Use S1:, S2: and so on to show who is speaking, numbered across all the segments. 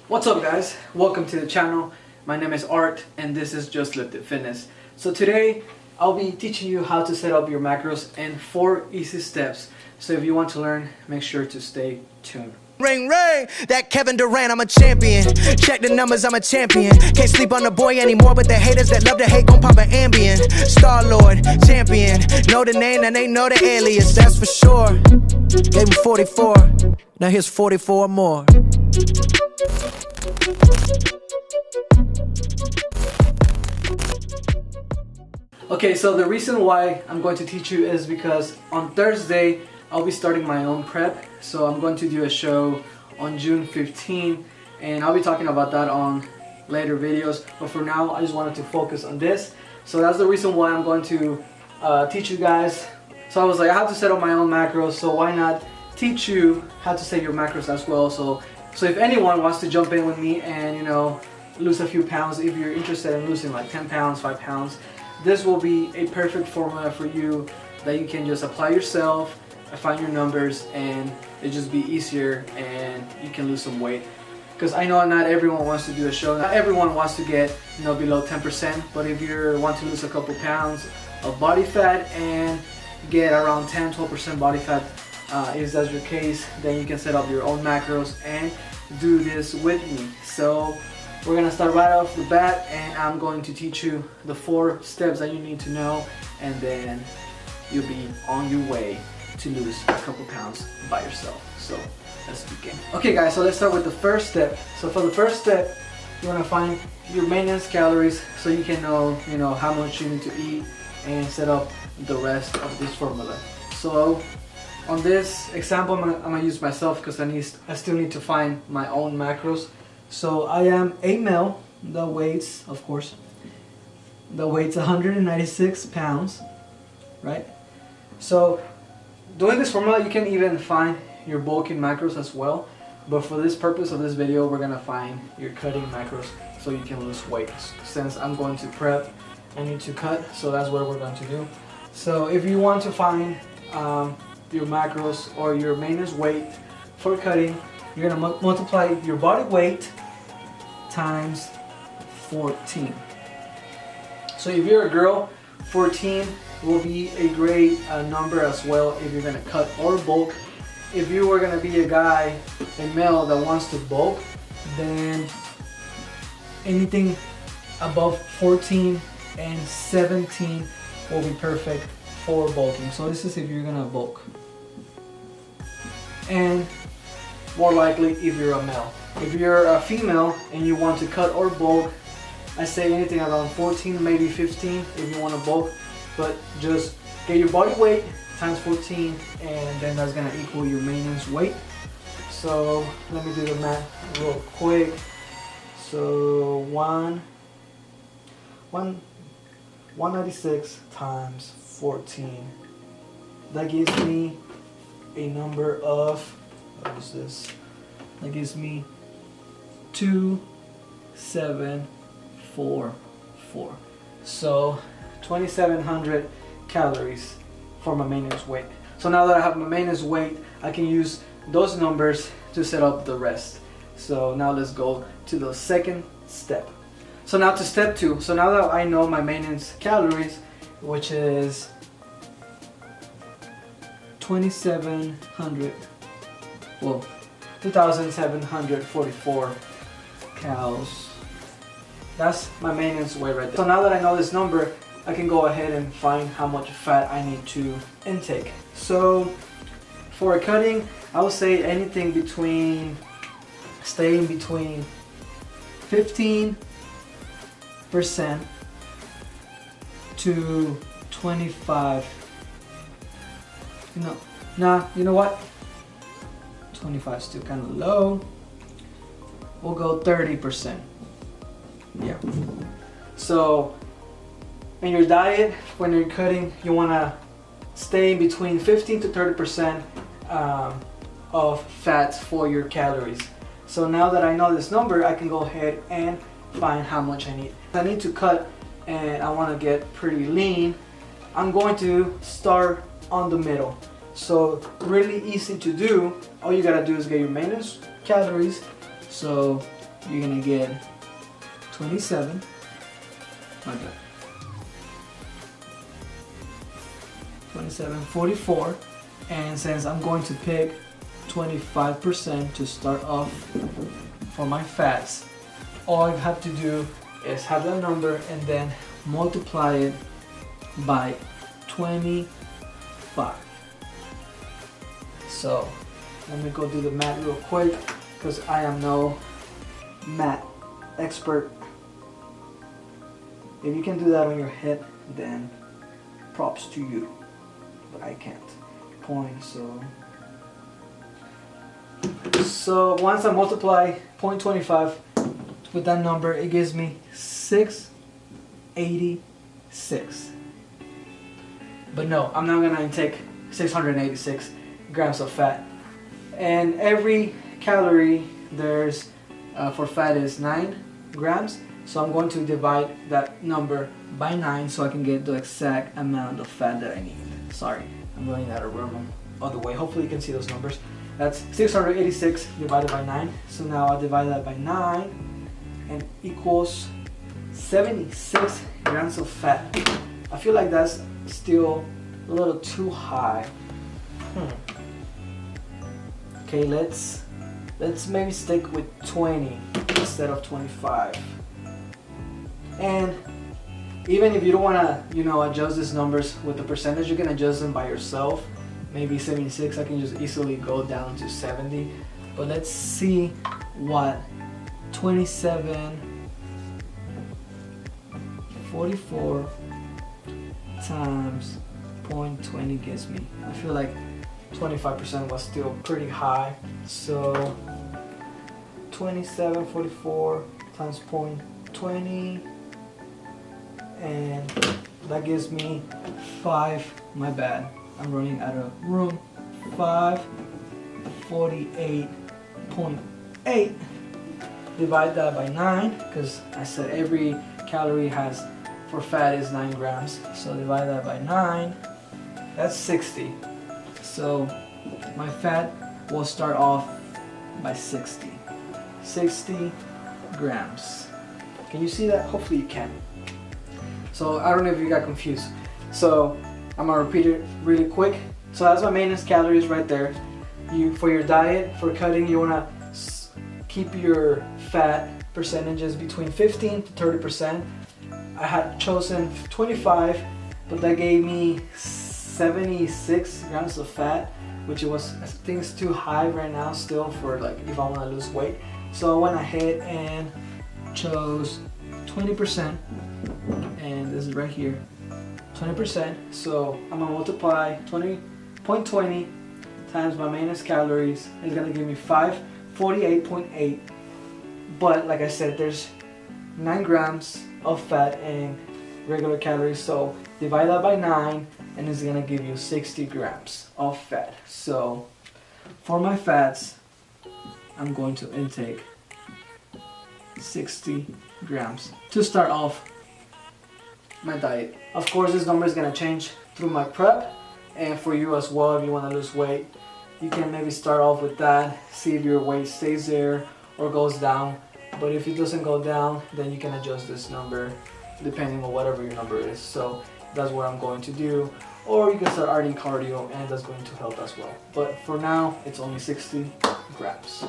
S1: What's up guys? Welcome to the channel. My name is Art and this is Just Lift It Fitness. So today I'll be teaching you how to set up your macros in 4 easy steps. So if you want to learn, make sure to stay tuned.
S2: Ring, ring, that Kevin Durant, I'm a champion. Check the numbers, I'm a champion. Can't sleep on the boy anymore, but the haters that love to hate gon' pop an Ambien. Star-Lord, champion. Know the name and they know the alias, that's for sure. Gave him 44, now here's 44 more.
S1: Okay, so the reason why I'm going to teach you is because on Thursday I'll be starting my own prep. So I'm going to do a show on June 15 and I'll be talking about that on later videos. But for now, I just wanted to focus on this. So that's the reason why I'm going to teach you guys. So I was like, I have to set up my own macros, so why not teach you how to set your macros as well. So if anyone wants to jump in with me and, you know, lose a few pounds, if you're interested in losing like 10 pounds, 5 pounds, this will be a perfect formula for you that you can just apply yourself, find your numbers, and it just be easier and you can lose some weight. Because I know not everyone wants to do a show, not everyone wants to get, you know, below 10%, but if you want to lose a couple pounds of body fat and get around 10-12% body fat, if that's your case, then you can set up your own macros and do this with me. So we're gonna start right off the bat and I'm going to teach you the 4 steps that you need to know, and then you'll be on your way to lose a couple pounds by yourself. So let's begin. Okay guys, so let's start with the first step. So for the first step, you want to find your maintenance calories so you can know, how much you need to eat and set up the rest of this formula. So on this example, I'm gonna use myself because I still need to find my own macros. So I am a male, the weight's 196 pounds, right? So doing this formula, you can even find your bulking macros as well, but for this purpose of this video, we're gonna find your cutting macros so you can lose weight. Since I'm going to prep, I need to cut, so that's what we're going to do. So if you want to find your macros or your maintenance weight for cutting, you're gonna multiply your body weight times 14. So if you're a girl, 14 will be a great number as well if you're gonna cut or bulk. If you were gonna be a guy, a male that wants to bulk, then anything above 14 and 17 will be perfect for bulking. So this is if you're gonna bulk. And more likely if you're a male. If you're a female and you want to cut or bulk, I say anything around 14, maybe 15 if you want to bulk, but just get your body weight times 14 and then that's gonna equal your maintenance weight. So let me do the math real quick. So 196 times 14, that gives me a number of, what is this? That gives me 2744. So 2700 calories for my maintenance weight. So now that I have my maintenance weight, I can use those numbers to set up the rest. So now let's go to the second step. So now to step 2. So now that I know my maintenance calories, which is 2744 calories. That's my maintenance weight right there. So now that I know this number, I can go ahead and find how much fat I need to intake. So for cutting, I would say anything staying between 15% to 25. You know what? 25 is still kind of low. We'll go 30%. Yeah. So in your diet, when you're cutting, you want to stay between 15 to 30% of fats for your calories. So now that I know this number, I can go ahead and find how much I need. If I need to cut and I want to get pretty lean, I'm going to start on the middle. So really easy to do. All you gotta do is get your maintenance calories. So you're gonna get 27. My bad. 27.44, and since I'm going to pick 25% to start off for my fats, all I have to do is have that number and then multiply it by 25. So let me go do the math real quick because I am no math expert. If you can do that on your head, then props to you, but I can't. So once I multiply 0.25 with that number, it gives me 686. But no, I'm not gonna intake 686 grams of fat. And every calorie there's for fat is 9 grams. So I'm going to divide that number by 9 so I can get the exact amount of fat that I need. Sorry, I'm running out of room on the way. Hopefully you can see those numbers. That's 686 divided by 9. So now I divide that by 9 and equals 76 grams of fat. I feel like that's still a little too high. Okay, let's maybe stick with 20 instead of 25. And even if you don't want to, adjust these numbers with the percentage, you can adjust them by yourself. Maybe 76, I can just easily go down to 70. But let's see what 27.44 times 0.20 gives me. I feel like 25% was still pretty high. So 27.44 times 0.20, and that gives me 5, my bad, I'm running out of room, 548.8. Divide that by 9, because I said every calorie has for fat is 9 grams. So divide that by 9, that's 60. So my fat will start off by 60 grams. Can you see that? Hopefully you can. So I don't know if you got confused. So I'm gonna repeat it really quick. So that's my maintenance calories right there. For your diet, for cutting, you wanna keep your fat percentages between 15 to 30%. I had chosen 25, but that gave me 76 grams of fat, which was, I think, it's too high right now still for like if I want to lose weight. So I went ahead and chose 20%, and this is right here, 20%. So I'm gonna multiply 20.20 times my maintenance calories. It's gonna give me 548.8. But like I said, there's 9 grams of fat in regular calories, so divide that by 9 and it's gonna give you 60 grams of fat. So for my fats, I'm going to intake 60 grams to start off my diet. Of course, this number is gonna change through my prep, and for you as well, if you want to lose weight, you can maybe start off with that, see if your weight stays there or goes down. But if it doesn't go down, then you can adjust this number depending on whatever your number is. So that's what I'm going to do. Or you can start adding cardio, and that's going to help as well. But for now, it's only 60 grams.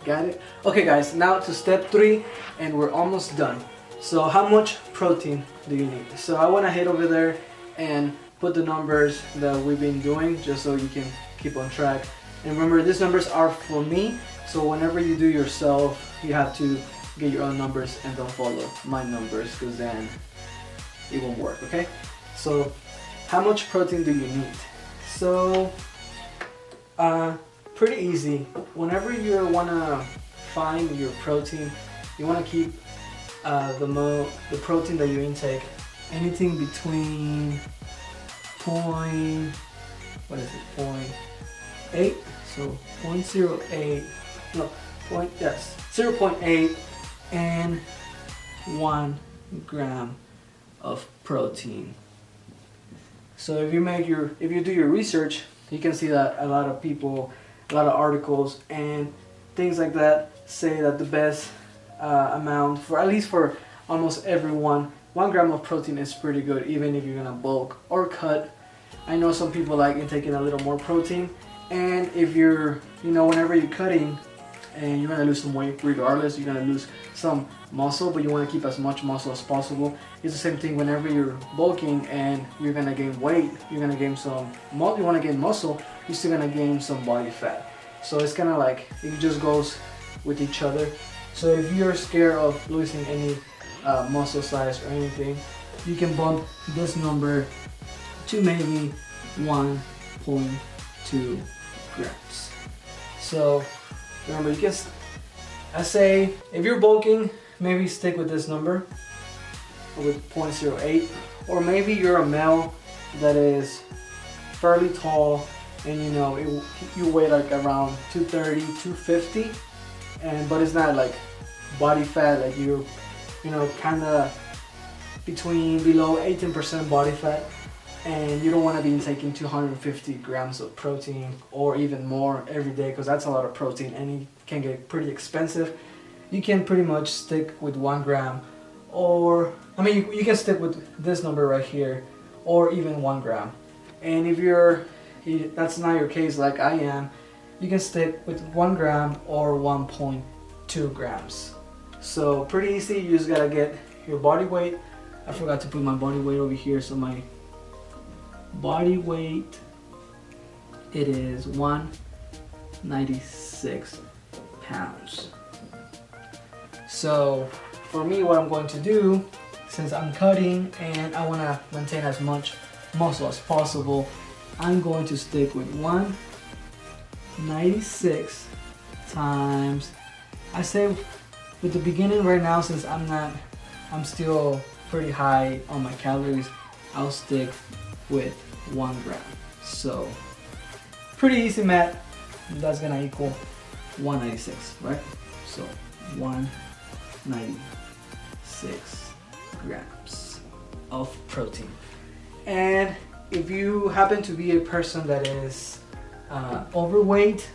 S1: Got it? Okay guys, now to step 3, and we're almost done. So how much protein do you need? So I went ahead over there and put the numbers that we've been doing just so you can keep on track. And remember, these numbers are for me, so whenever you do yourself, you have to get your own numbers and don't follow my numbers, because then it won't work, okay? So how much protein do you need? So pretty easy. Whenever you want to find your protein, you want to keep the protein that you intake anything between 0.8, so 0.08, no, 0.8 and 1 gram of protein. So if you do your research, you can see that a lot of articles and things like that say that the best amount for at least for almost everyone. 1 gram of protein is pretty good, even if you're gonna bulk or cut. I know some people like taking a little more protein, and if you're, whenever you're cutting and you're gonna lose some weight, regardless, you're gonna lose some muscle, but you want to keep as much muscle as possible. It's the same thing whenever you're bulking and you're gonna gain weight, you're gonna gain some, you want to gain muscle, you're still gonna gain some body fat. So it's kind of like it just goes with each other. So if you're scared of losing any muscle size or anything, you can bump this number to maybe 1.2 grams. So remember, you can, I say if you're bulking, maybe stick with this number with 0.08, or maybe you're a male that is fairly tall and you weigh like around 230, 250, but it's not like body fat, like you're kind of below 18% body fat, and you don't want to be taking 250 grams of protein or even more every day, because that's a lot of protein and it can get pretty expensive. You can pretty much stick with 1 gram, or you can stick with this number right here, or even 1 gram. And if that's not your case like I am, you can stick with 1 gram or 1.2 grams. So pretty easy. You just gotta get your body weight. I forgot to put my body weight over here, so my body weight, it is 196 pounds. So for me, what I'm going to do, since I'm cutting and I want to maintain as much muscle as possible, I'm going to stick with 196 times, I say with the beginning right now, since I'm still pretty high on my calories, I'll stick with 1 gram. So pretty easy math. That's gonna equal 196, right? So 196 grams of protein. And if you happen to be a person that is overweight,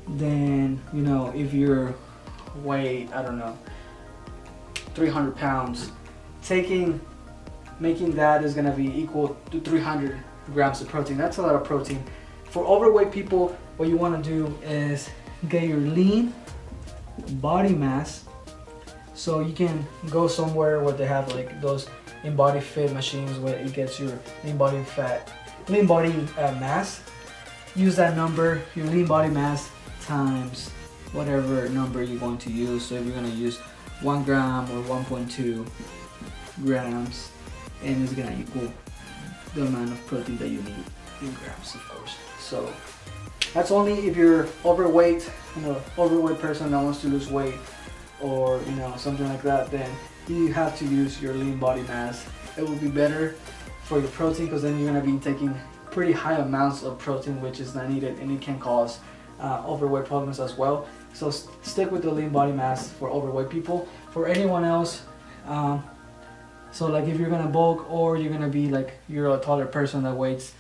S1: then if you're weight, I don't know, 300 pounds, making that is gonna be equal to 300 grams of protein. That's a lot of protein. For overweight people, what you want to do is get your lean body mass. So you can go somewhere where they have like those InBody Fit machines where it gets your lean body mass. Use that number, your lean body mass, times whatever number you're going to use. So if you're going to use 1 gram or 1.2 grams, and it's going to equal the amount of protein that you need in grams, of course. So that's only if you're overweight, overweight person that wants to lose weight, or something like that, then you have to use your lean body mass. It will be better for your protein, because then you're going to be taking pretty high amounts of protein, which is not needed, and it can cause overweight problems as well. So stick with the lean body mass for overweight people. For anyone else, so like if you're gonna bulk, or you're gonna be like, you're a taller person that weighs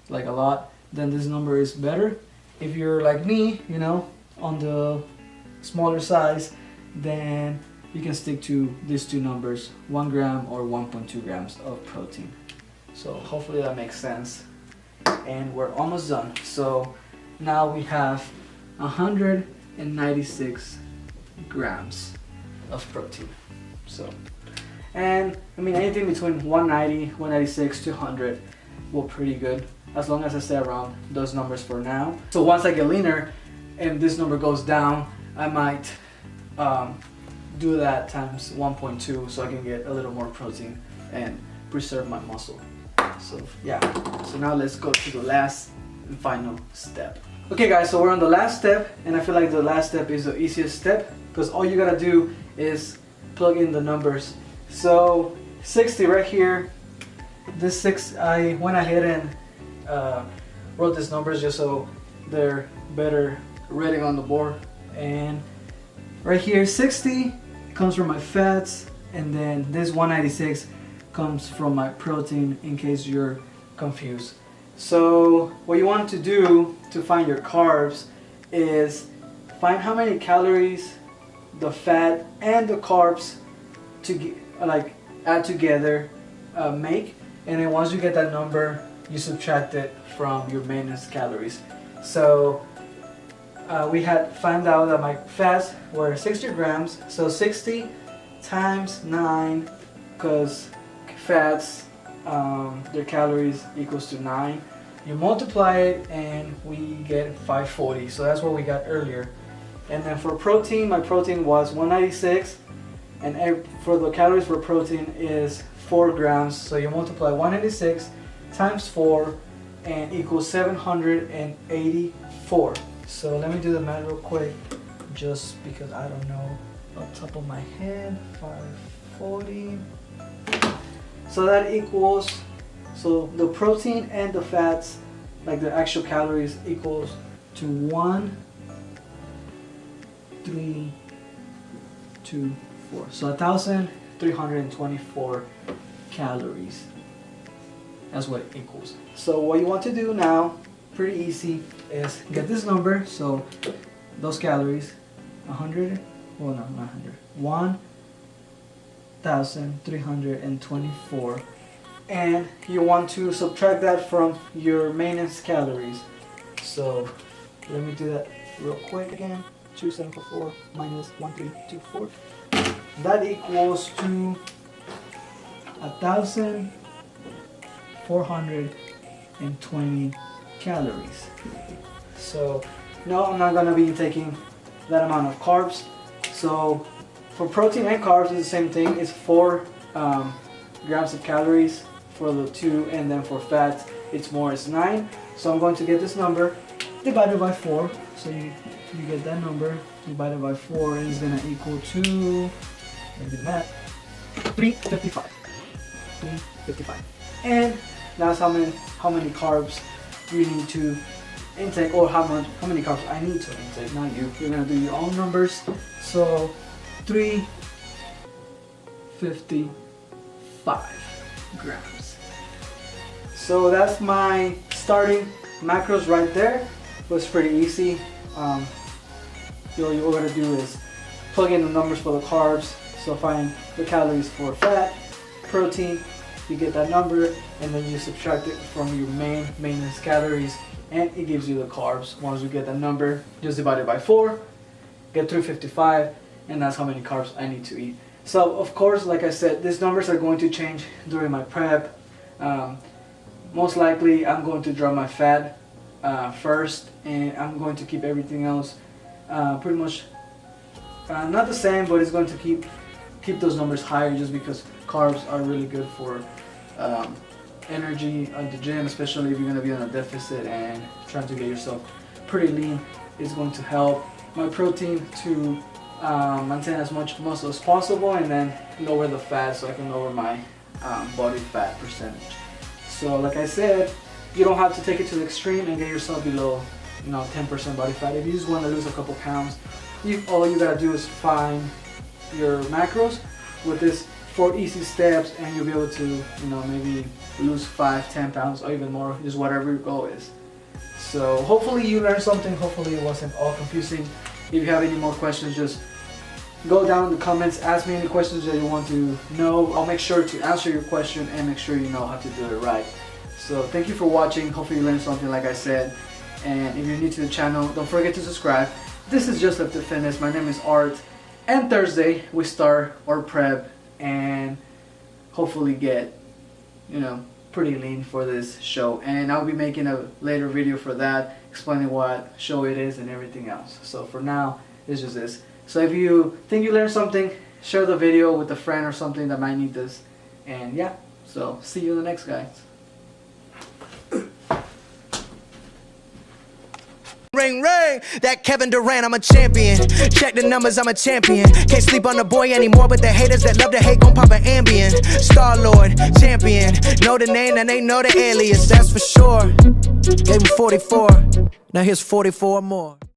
S1: like a lot, then this number is better. If you're like me, on the smaller size, then you can stick to these two numbers, 1 gram or 1.2 grams of protein. So hopefully that makes sense. And we're almost done. So now we have 196 grams of protein. So, and anything between 190, 196 to 100 will pretty good, as long as I stay around those numbers for now. So once I get leaner and this number goes down, I might do that times 1.2, so I can get a little more protein and preserve my muscle. So yeah, so now let's go to the last and final step. Okay guys, so we're on the last step, and I feel like the last step is the easiest step, because all you gotta do is plug in the numbers. So 60 right here, this 6, I went ahead and wrote these numbers just so they're better written on the board. And right here, 60 comes from my fats, and then this 196 comes from my protein, in case you're confused. So what you want to do to find your carbs is find how many calories the fat and the carbs to like add together make, and then once you get that number, you subtract it from your maintenance calories. So we had found out that my fats were 60 grams, so 60 times 9, because fats, their calories equals to 9. You multiply it and we get 540, so that's what we got earlier. And then for protein, my protein was 196, and for the calories for protein is 4 grams, so you multiply 196 times 4 and equals 784. So let me do the math real quick, just because I don't know off the top of my head. 540. So that equals, so the protein and the fats, like the actual calories, equals to 1,324. So 1,324 calories. That's what it equals. So what you want to do now, pretty easy, is get this number. So those calories, 100, well no, not 100, 1,324, and you want to subtract that from your maintenance calories. So let me do that real quick again. 2744 minus 1324. That equals to 1,420 calories. So no, I'm not gonna be taking that amount of carbs. So for protein and carbs, it's the same thing. It's 4 grams of calories for the two, and then for fats, it's more. It's 9. So I'm going to get this number divided by 4. So you get that number divided by 4, and it's gonna equal to, let me do that, 355. 355. And that's how many carbs you need to intake, or how many carbs I need to intake, not you. You're gonna do your own numbers. So 355 grams. So that's my starting macros right there. It was pretty easy. All you're gonna do is plug in the numbers for the carbs. So find the calories for fat, protein, you get that number, and then you subtract it from your maintenance calories, and it gives you the carbs. Once you get that number, just divide it by 4, get 355, and that's how many carbs I need to eat. So of course, like I said, these numbers are going to change during my prep. Most likely I'm going to drop my fat first, and I'm going to keep everything else pretty much not the same, but it's going to keep those numbers higher, just because carbs are really good for energy at the gym, especially if you're going to be on a deficit and trying to get yourself pretty lean. It's going to help my protein to maintain as much muscle as possible, and then lower the fat, so I can lower my body fat percentage. So like I said, you don't have to take it to the extreme and get yourself below 10% body fat. If you just want to lose a couple pounds, all you gotta do is find your macros with this 4 easy steps, and you'll be able to maybe lose 5-10 pounds or even more, just whatever your goal is. So hopefully you learned something. Hopefully it wasn't all confusing. If you have any more questions, just go down in the comments, ask me any questions that you want to know. I'll make sure to answer your question and make sure you know how to do it right. So thank you for watching. Hopefully you learned something, like I said. And if you're new to the channel, don't forget to subscribe. This is Just Lifted Fitness. My name is Art. And Thursday we start our prep and hopefully get pretty lean for this show. And I'll be making a later video for that, explaining what show it is and everything else. So for now, it's just this. So if you think you learned something, share the video with a friend or something that might need this. And yeah, so see you in the next, guys.
S2: Ring, ring, that Kevin Durant, I'm a champion. Check the numbers, I'm a champion. Can't sleep on the boy anymore, but the haters that love to hate gon' pop an Ambien. Star-Lord, champion. Know the name and they know the alias, that's for sure. Gave him 44, now here's 44 more.